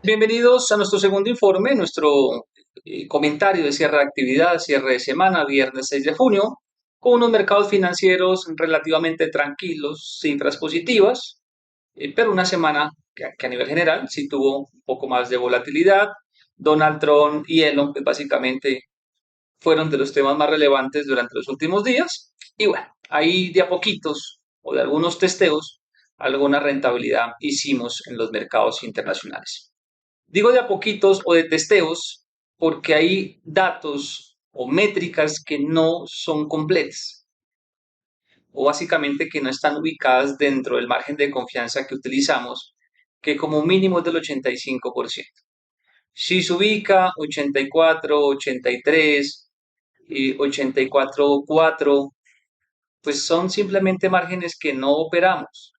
Bienvenidos a nuestro segundo informe, nuestro comentario de cierre de actividad, cierre de semana, viernes 6 de junio, con unos mercados financieros relativamente tranquilos, cifras positivas, pero una semana que a nivel general sí tuvo un poco más de volatilidad. Donald Trump y Elon, pues básicamente fueron de los temas más relevantes durante los últimos días. Y bueno, ahí de a poquitos o de algunos testeos, alguna rentabilidad hicimos en los mercados internacionales. Digo de a poquitos o de testeos porque hay datos o métricas que no son completas o básicamente que no están ubicadas dentro del margen de confianza que utilizamos, que como mínimo es del 85%. Si se ubica 84, 83, 84,4, pues son simplemente márgenes que no operamos.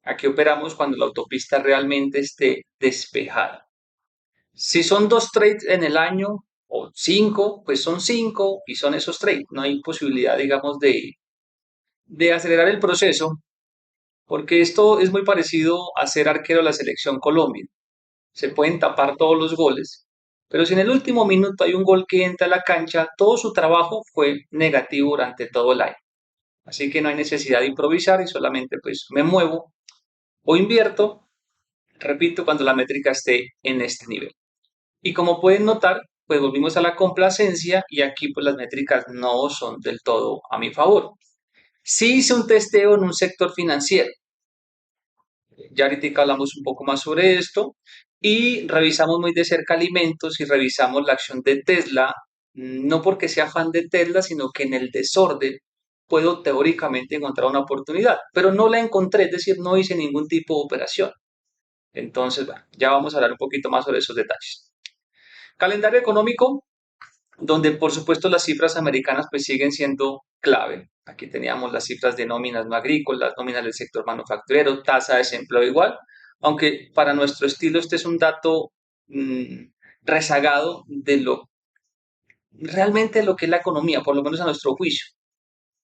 Aquí operamos cuando la autopista realmente esté despejada. Si son dos trades en el año o cinco, pues son cinco y son esos trades. No hay posibilidad, digamos, de acelerar el proceso, porque esto es muy parecido a ser arquero de la selección Colombia. Se pueden tapar todos los goles, pero si en el último minuto hay un gol que entra a la cancha, todo su trabajo fue negativo durante todo el año. Así que no hay necesidad de improvisar y solamente pues me muevo o invierto, repito, cuando la métrica esté en este nivel. Y como pueden notar, pues volvimos a la complacencia y aquí pues las métricas no son del todo a mi favor. Sí hice un testeo en un sector financiero. Ya ahorita hablamos un poco más sobre esto y revisamos muy de cerca alimentos y revisamos la acción de Tesla, no porque sea fan de Tesla, sino que en el desorden puedo teóricamente encontrar una oportunidad, pero no la encontré, es decir, no hice ningún tipo de operación. Entonces, bueno, ya vamos a hablar un poquito más sobre esos detalles. Calendario económico, donde por supuesto las cifras americanas pues siguen siendo clave. Aquí teníamos las cifras de nóminas no agrícolas, nóminas del sector manufacturero, tasa de desempleo igual, aunque para nuestro estilo este es un dato mmm, rezagado de lo realmente lo que es la economía, por lo menos a nuestro juicio.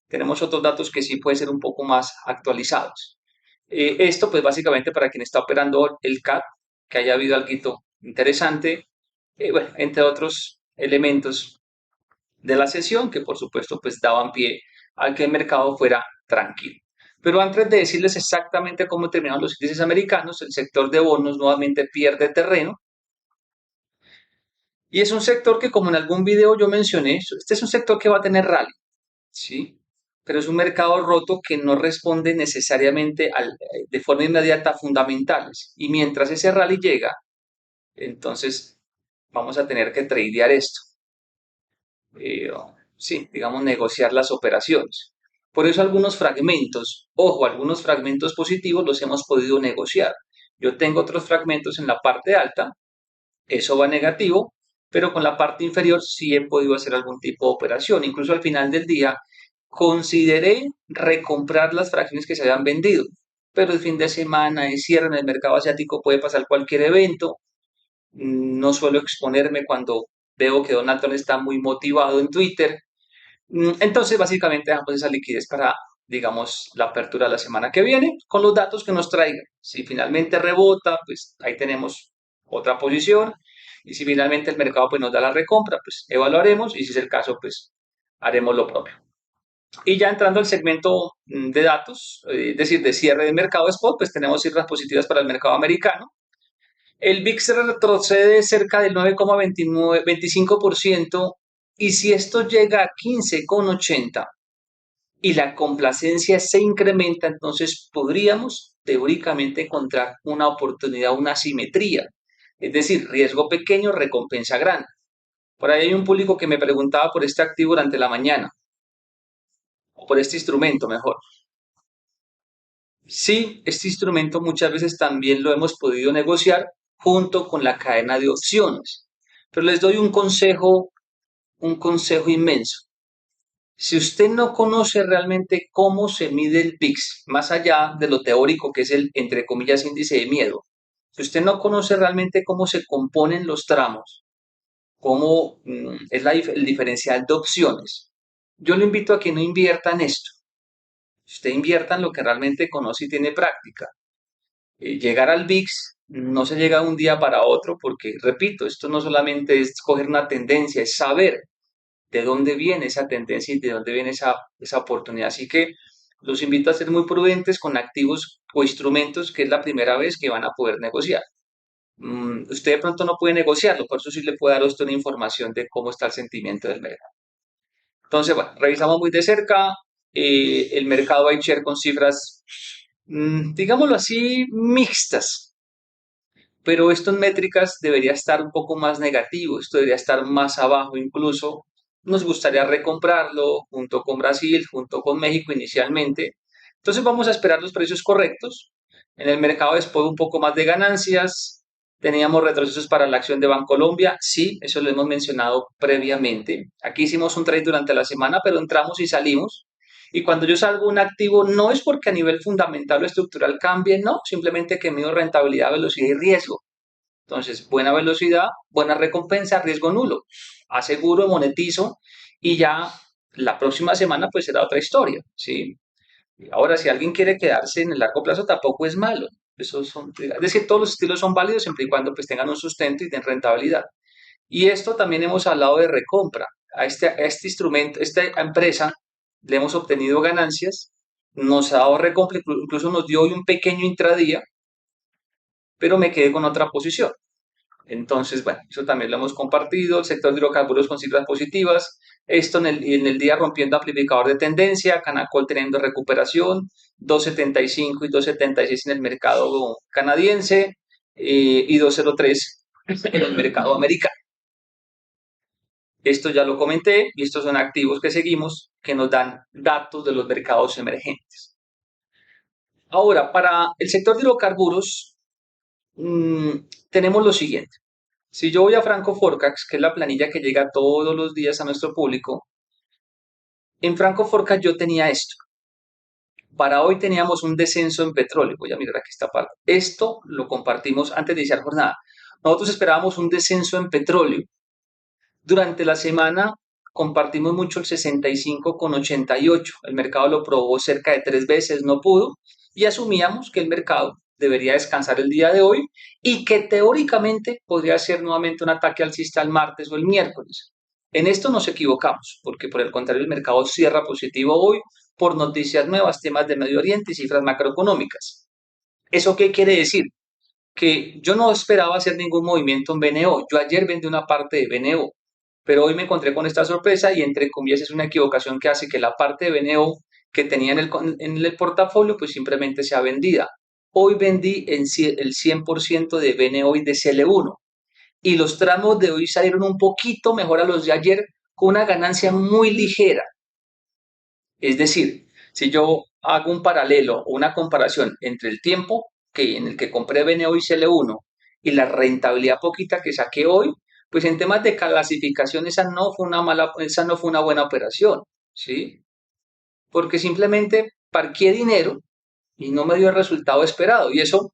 Tenemos otros datos que sí pueden ser un poco más actualizados. Esto pues básicamente para quien está operando el CAP, que haya habido algo interesante, bueno, entre otros elementos de la sesión que por supuesto pues daban pie a que el mercado fuera tranquilo. Pero antes de decirles exactamente cómo terminaron los índices americanos, el sector de bonos nuevamente pierde terreno y es un sector que como en algún video yo mencioné, este es un sector que va a tener rally, ¿sí? Pero es un mercado roto que no responde necesariamente de forma inmediata a fundamentales. Y mientras ese rally llega, entonces vamos a tener que tradear esto. eh, sí, digamos, negociar las operaciones. Por eso algunos fragmentos, ojo, algunos fragmentos positivos los hemos podido negociar. Yo tengo otros fragmentos en la parte alta, eso va negativo, pero con la parte inferior sí he podido hacer algún tipo de operación. Incluso al final del día consideré recomprar las fracciones que se habían vendido, pero el fin de semana, el cierre en el mercado asiático puede pasar cualquier evento. No suelo exponerme cuando veo que Donald Trump está muy motivado en Twitter. Entonces, básicamente, dejamos esa liquidez para, digamos, la apertura de la semana que viene, con los datos que nos traigan. Si finalmente rebota, pues ahí tenemos otra posición. Y si finalmente el mercado pues, nos da la recompra, pues evaluaremos. Y si es el caso, pues haremos lo propio. Y ya entrando al segmento de datos, es decir, de cierre de mercado spot, pues tenemos cifras positivas para el mercado americano. El VIX retrocede cerca del 9,25% y si esto llega a 15,80 y la complacencia se incrementa, entonces podríamos teóricamente encontrar una oportunidad, una simetría. Es decir, riesgo pequeño, recompensa grande. Por ahí hay un público que me preguntaba por este activo durante la mañana, o por este instrumento mejor. Sí, este instrumento muchas veces también lo hemos podido negociar junto con la cadena de opciones. Pero les doy un consejo inmenso. Si usted no conoce realmente cómo se mide el VIX, más allá de lo teórico que es el, entre comillas, índice de miedo, si usted no conoce realmente cómo se componen los tramos, cómo es el diferencial de opciones, yo le invito a que no invierta en esto. Usted invierta en lo que realmente conoce y tiene práctica. Llegar al VIX no se llega de un día para otro porque, repito, esto no solamente es coger una tendencia, es saber de dónde viene esa tendencia y de dónde viene esa oportunidad. Así que los invito a ser muy prudentes con activos o instrumentos que es la primera vez que van a poder negociar. Usted de pronto no puede negociarlo, por eso sí le puedo dar a usted una información de cómo está el sentimiento del mercado. Entonces, bueno, revisamos muy de cerca el mercado iShare con cifras, digámoslo así, mixtas, pero esto en métricas debería estar un poco más negativo, esto debería estar más abajo incluso. Nos gustaría recomprarlo junto con Brasil, junto con México inicialmente. Entonces vamos a esperar los precios correctos. En el mercado después un poco más de ganancias. Teníamos retrocesos para la acción de Bancolombia. Sí, eso lo hemos mencionado previamente. Aquí hicimos un trade durante la semana, pero entramos y salimos. Y cuando yo salgo un activo, no es porque a nivel fundamental o estructural cambie, no, simplemente que mido rentabilidad, velocidad y riesgo. Entonces, buena velocidad, buena recompensa, riesgo nulo. Aseguro, monetizo y ya la próxima semana pues será otra historia, ¿sí? Ahora, si alguien quiere quedarse en el largo plazo, tampoco es malo. Es decir, todos los estilos son válidos siempre y cuando pues tengan un sustento y den rentabilidad. Y esto también hemos hablado de recompra. A este instrumento, a esta empresa, le hemos obtenido ganancias, nos ha dado recompra, incluso nos dio hoy un pequeño intradía, pero me quedé con otra posición. Entonces, bueno, eso también lo hemos compartido. El sector de hidrocarburos con cifras positivas. Esto en el día rompiendo amplificador de tendencia. Canacol teniendo recuperación. 2.75 y 2.76 en el mercado canadiense. Y 2.03 en el mercado americano. Esto ya lo comenté y estos son activos que seguimos que nos dan datos de los mercados emergentes. Ahora, para el sector de hidrocarburos, mmm, tenemos lo siguiente. Si yo voy a Franco Forecast, que es la planilla que llega todos los días a nuestro público, en Franco Forecast yo tenía esto. Para hoy teníamos un descenso en petróleo. Voy a mirar aquí esta parte. Esto lo compartimos antes de iniciar jornada. Nosotros esperábamos un descenso en petróleo. Durante la semana compartimos mucho el 65,88. El mercado lo probó cerca de 3 veces, no pudo. Y asumíamos que el mercado debería descansar el día de hoy y que teóricamente podría ser nuevamente un ataque alcista el martes o el miércoles. En esto nos equivocamos, porque por el contrario el mercado cierra positivo hoy por noticias nuevas, temas de Medio Oriente y cifras macroeconómicas. ¿Eso qué quiere decir? Que yo no esperaba hacer ningún movimiento en BNO. Yo ayer vendí una parte de BNO, pero hoy me encontré con esta sorpresa y entre comillas es una equivocación que hace que la parte de BNO que tenía en el portafolio pues simplemente sea vendida. Hoy vendí el 100% de BNO y de CL1 y los tramos de hoy salieron un poquito mejor a los de ayer con una ganancia muy ligera. Es decir, si yo hago un paralelo o una comparación entre el tiempo en el que compré BNO y CL1 y la rentabilidad poquita que saqué hoy, pues en temas de clasificación esa no fue una buena operación, ¿sí? Porque simplemente parqué dinero y no me dio el resultado esperado. Y eso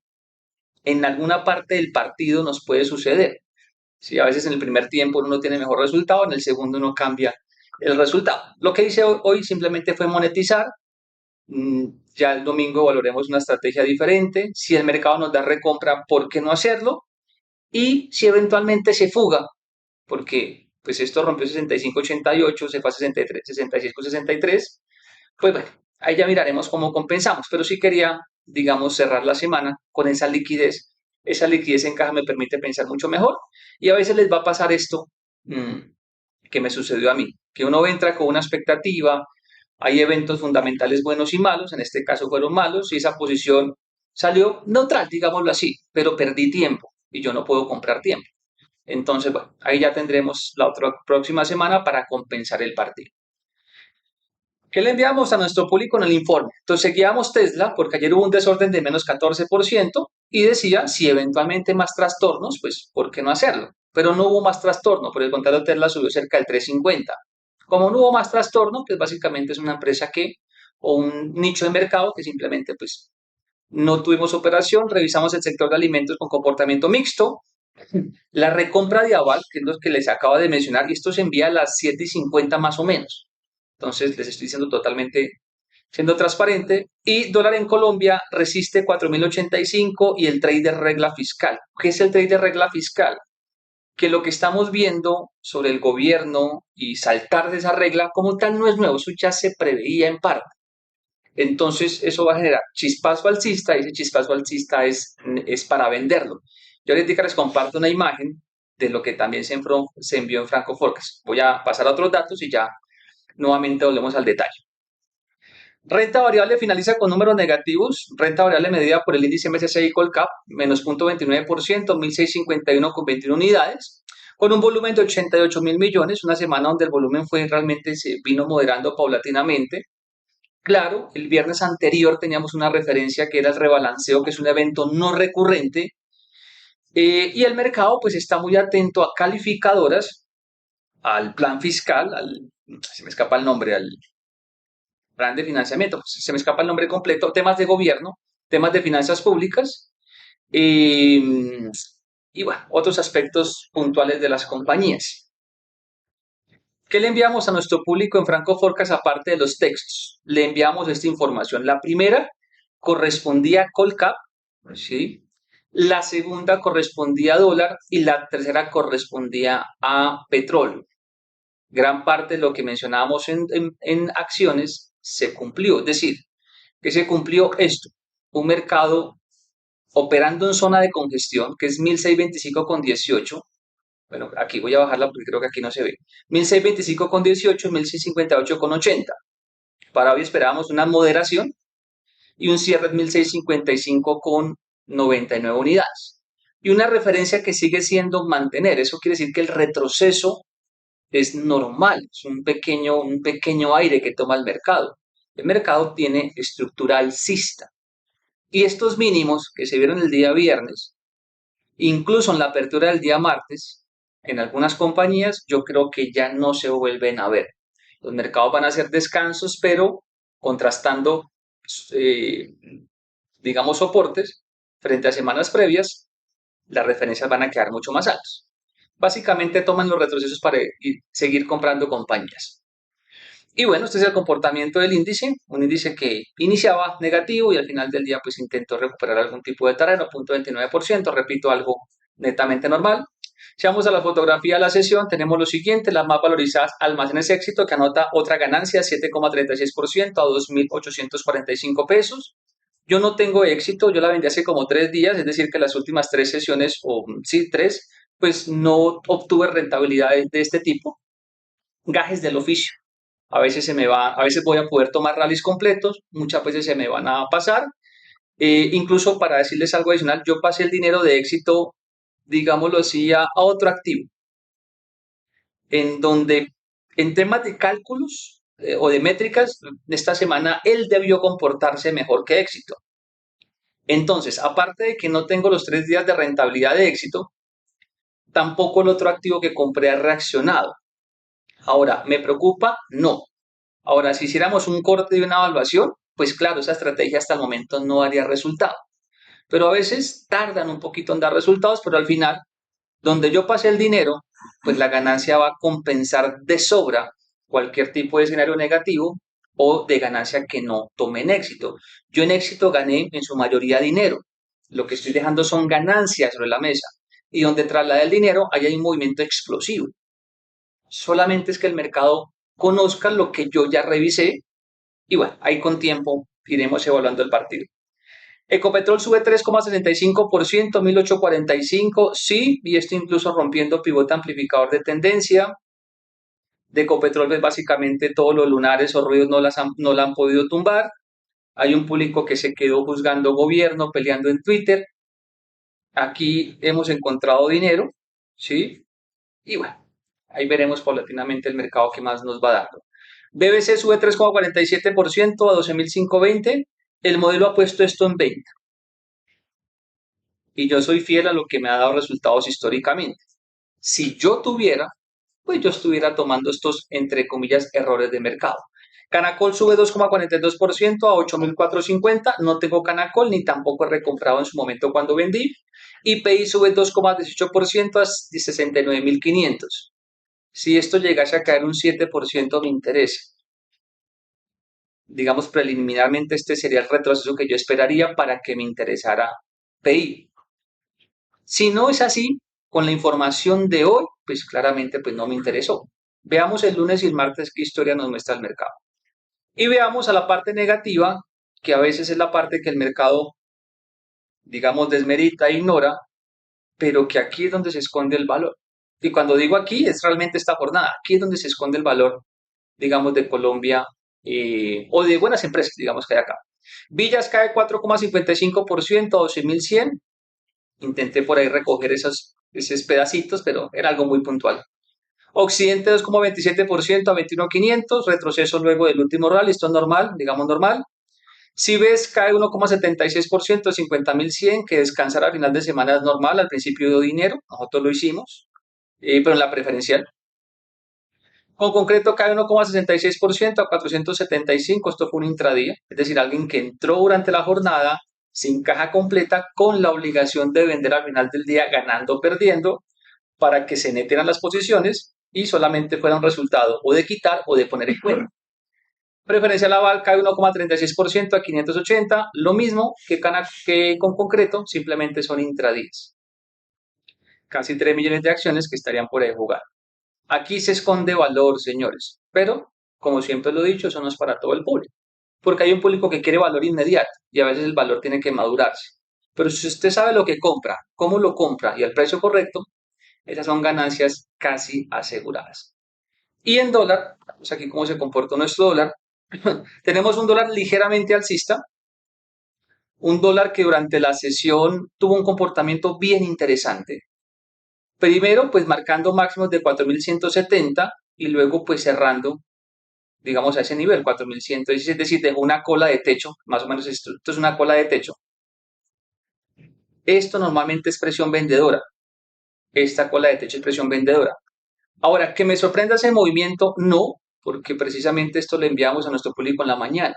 en alguna parte del partido nos puede suceder. ¿Sí? A veces en el primer tiempo uno tiene mejor resultado, en el segundo uno cambia el resultado. Lo que hice hoy simplemente fue monetizar. Ya el domingo valoremos una estrategia diferente. Si el mercado nos da recompra, ¿por qué no hacerlo? Y si eventualmente se fuga, porque pues esto rompió 65,88, se fue a 63, 66,63, pues bueno, ahí ya miraremos cómo compensamos. Pero sí quería, digamos, cerrar la semana con esa liquidez. Esa liquidez en caja me permite pensar mucho mejor. Y a veces les va a pasar esto que me sucedió a mí, que uno entra con una expectativa, hay eventos fundamentales buenos y malos, en este caso fueron malos, y esa posición salió neutral, digámoslo así, pero perdí tiempo y yo no puedo comprar tiempo. Entonces, bueno, ahí ya tendremos la otra próxima semana para compensar el partido. ¿Qué le enviamos a nuestro público en el informe? Entonces seguíamos Tesla porque ayer hubo un desorden de menos 14% y decía si eventualmente más trastornos, pues ¿por qué no hacerlo? Pero no hubo más trastorno, por el contrario Tesla subió cerca del 3,50. Como no hubo más trastorno, pues básicamente es una empresa o un nicho de mercado que simplemente pues no tuvimos operación, revisamos el sector de alimentos con comportamiento mixto, la recompra de Aval, que es lo que les acabo de mencionar, y esto se envía a las 7:50 más o menos. Entonces les estoy diciendo totalmente siendo transparente, y dólar en Colombia resiste 4.085 y el trade de regla fiscal. ¿Qué es el trade de regla fiscal? Que lo que estamos viendo sobre el gobierno y saltar de esa regla como tal no es nuevo, eso ya se preveía en parte. Entonces eso va a generar chispazo alcista y ese chispazo alcista es para venderlo. Yo ahorita les comparto una imagen de lo que también se envió en Franco Forecast. Voy a pasar a otros datos y ya nuevamente volvemos al detalle. Renta variable finaliza con números negativos. Renta variable medida por el índice MSCI Colcap, menos 0.29%, 1.651,21 unidades, con un volumen de 88.000 millones. Una semana donde el volumen realmente se vino moderando paulatinamente. Claro, el viernes anterior teníamos una referencia que era el rebalanceo, que es un evento no recurrente, y el mercado pues está muy atento a calificadoras, al plan fiscal, se me escapa el nombre, al plan de financiamiento, pues, se me escapa el nombre completo, temas de gobierno, temas de finanzas públicas y, y bueno, otros aspectos puntuales de las compañías. ¿Qué le enviamos a nuestro público en Franco Forecast aparte de los textos? Le enviamos esta información. La primera correspondía a Colcap, ¿sí? La segunda correspondía a dólar y la tercera correspondía a petróleo. Gran parte de lo que mencionábamos en acciones se cumplió. Es decir, que se cumplió esto. Un mercado operando en zona de congestión, que es 1625,18. Bueno, aquí voy a bajarla porque creo que aquí no se ve. 1625,18, 1658,80. Para hoy esperábamos una moderación y un cierre en 1655,99 unidades. Y una referencia que sigue siendo mantener. Eso quiere decir que el retroceso es normal, es un pequeño aire que toma el mercado. El mercado tiene estructura alcista. Y estos mínimos que se vieron el día viernes, incluso en la apertura del día martes, en algunas compañías, yo creo que ya no se vuelven a ver. Los mercados van a hacer descansos, pero contrastando, eh, digamos, soportes frente a semanas previas, las referencias van a quedar mucho más altas. Básicamente toman los retrocesos para seguir comprando compañías. Y bueno, este es el comportamiento del índice, un índice que iniciaba negativo y al final del día pues intentó recuperar algún tipo de terreno, 0.29%, repito, algo netamente normal. Si vamos a la fotografía de la sesión, tenemos lo siguiente, las más valorizadas Almacenes Éxito, que anota otra ganancia, 7,36% a 2.845 pesos. Yo no tengo Éxito, yo la vendí hace como 3 días, es decir, que las últimas 3 sesiones, o sí, 3, pues no obtuve rentabilidad de este tipo. Gajes del oficio. A veces voy a poder tomar rallies completos, muchas veces se me van a pasar. Incluso para decirles algo adicional, yo pasé el dinero de Éxito, digámoslo así, a otro activo, en donde en temas de cálculos o de métricas, esta semana él debió comportarse mejor que Éxito. Entonces, aparte de que no tengo los 3 días de rentabilidad de Éxito, tampoco el otro activo que compré ha reaccionado. Ahora, ¿me preocupa? No. Ahora, si hiciéramos un corte y una evaluación, pues claro, esa estrategia hasta el momento no daría resultado. Pero a veces tardan un poquito en dar resultados, pero al final, donde yo pasé el dinero, pues la ganancia va a compensar de sobra cualquier tipo de escenario negativo o de ganancia que no tome en Éxito. Yo en Éxito gané en su mayoría dinero. Lo que estoy dejando son ganancias sobre la mesa. Y donde traslada el dinero, ahí hay un movimiento explosivo. Solamente es que el mercado conozca lo que yo ya revisé y bueno, ahí con tiempo iremos evaluando el partido. Ecopetrol sube 3,65%, 1.845, sí, y esto incluso rompiendo pivote amplificador de tendencia. De Ecopetrol, pues básicamente todos los lunares o ruidos no la han podido tumbar. Hay un público que se quedó juzgando gobierno, peleando en Twitter. Aquí hemos encontrado dinero, ¿sí? Y bueno, ahí veremos paulatinamente el mercado que más nos va dando. BBC sube 3,47% a 12.520. El modelo ha puesto esto en venta. Y yo soy fiel a lo que me ha dado resultados históricamente. Si yo tuviera, pues yo estuviera tomando estos, entre comillas, errores de mercado. Canacol sube 2,42% a 8.450. No tengo Canacol ni tampoco he recomprado en su momento cuando vendí. Y PI sube 2,18% a 69.500. Si esto llegase a caer un 7% me interesa. digamos, preliminarmente este sería el retroceso que yo esperaría para que me interesara PI. Si no es así, con la información de hoy, pues claramente pues no me interesó. Veamos el lunes y el martes qué historia nos muestra el mercado. Y veamos a la parte negativa, que a veces es la parte que el mercado, digamos, desmerita e ignora, pero que aquí es donde se esconde el valor. Y cuando digo aquí, es realmente esta jornada. Aquí es donde se esconde el valor, digamos, de Colombia o de buenas empresas, digamos, que hay acá. Villas cae 4,55% a 12.100. Intenté por ahí recoger esos pedacitos, pero era algo muy puntual. Occidente 2,27% a 21.500, retroceso luego del último rally, esto es normal, digamos normal. Si ves, cae 1,76% a 50.100, que descansar al final de semana es normal, al principio dio dinero, nosotros lo hicimos, pero en la preferencial. Con concreto cae 1,66% a 475, esto fue un intradía, es decir, alguien que entró durante la jornada sin caja completa con la obligación de vender al final del día ganando o perdiendo para que se metieran las posiciones y solamente fuera un resultado o de quitar o de poner en cuenta. Preferencial aval cae 1,36% a 580, lo mismo que con concreto, simplemente son intradías. Casi 3 millones de acciones que estarían por ahí jugar. Aquí se esconde valor, señores, pero como siempre lo he dicho, eso no es para todo el público, porque hay un público que quiere valor inmediato y a veces el valor tiene que madurarse. Pero si usted sabe lo que compra, cómo lo compra y al precio correcto, esas son ganancias casi aseguradas. Y en dólar, pues aquí cómo se comportó nuestro dólar, tenemos un dólar ligeramente alcista, un dólar que durante la sesión tuvo un comportamiento bien interesante. Primero, pues marcando máximos de 4.170 y luego pues cerrando, digamos, a ese nivel, 4.116, es decir, dejó una cola de techo, más o menos esto es una cola de techo. Esto normalmente es presión vendedora, esta cola de techo es presión vendedora. Ahora, que me sorprenda ese movimiento, no, porque precisamente esto lo enviamos a nuestro público en la mañana.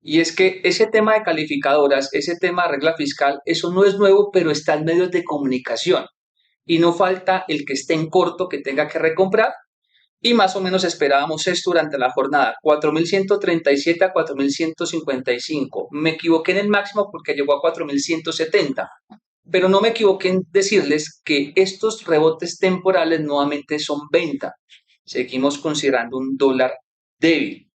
Y es que ese tema de calificadoras, ese tema de regla fiscal, eso no es nuevo, pero está en medios de comunicación. Y no falta el que esté en corto que tenga que recomprar. Y más o menos esperábamos esto durante la jornada, 4.137 a 4.155. Me equivoqué en el máximo porque llegó a 4.170. Pero no me equivoqué en decirles que estos rebotes temporales nuevamente son venta. Seguimos considerando un dólar débil.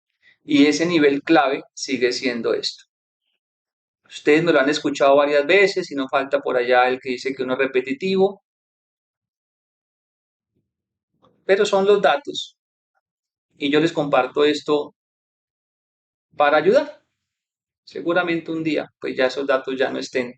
Y ese nivel clave sigue siendo esto. Ustedes me lo han escuchado varias veces y no falta por allá el que dice que uno es repetitivo, pero son los datos. Y yo les comparto esto para ayudar. Seguramente un día, pues ya esos datos ya no estén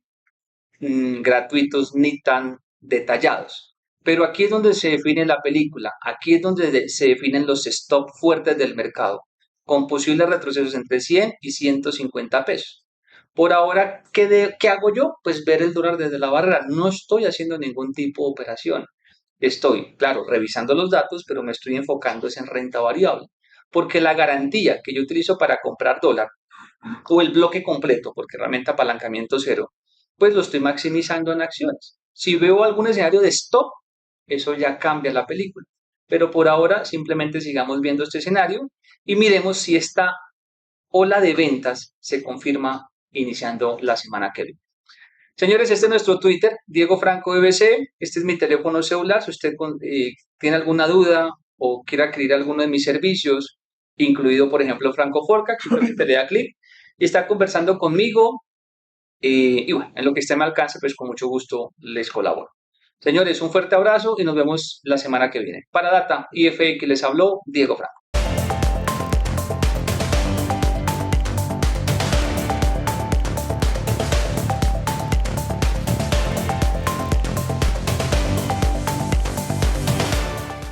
gratuitos ni tan detallados. Pero aquí es donde se define la película, aquí es donde se definen los stop fuertes del mercado, con posibles retrocesos entre 100 y 150 pesos. Por ahora, ¿qué hago yo? Pues ver el dólar desde la barrera. No estoy haciendo ningún tipo de operación. Estoy, claro, revisando los datos, pero me estoy enfocando en renta variable. Porque la garantía que yo utilizo para comprar dólar o el bloque completo, porque realmente apalancamiento cero, pues lo estoy maximizando en acciones. Si veo algún escenario de stop, eso ya cambia la película. Pero por ahora simplemente sigamos viendo este escenario y miremos si esta ola de ventas se confirma iniciando la semana que viene. Señores, este es nuestro Twitter, Diego Franco BBC. Este es mi teléfono celular. Si usted tiene alguna duda o quiere adquirir alguno de mis servicios, incluido, por ejemplo, Franco Forecast, simplemente le da clic y está conversando conmigo. Y bueno, en lo que esté a mi alcance, pues con mucho gusto les colaboro. Señores, un fuerte abrazo y nos vemos la semana que viene. Para Data IFX les habló Diego Franco.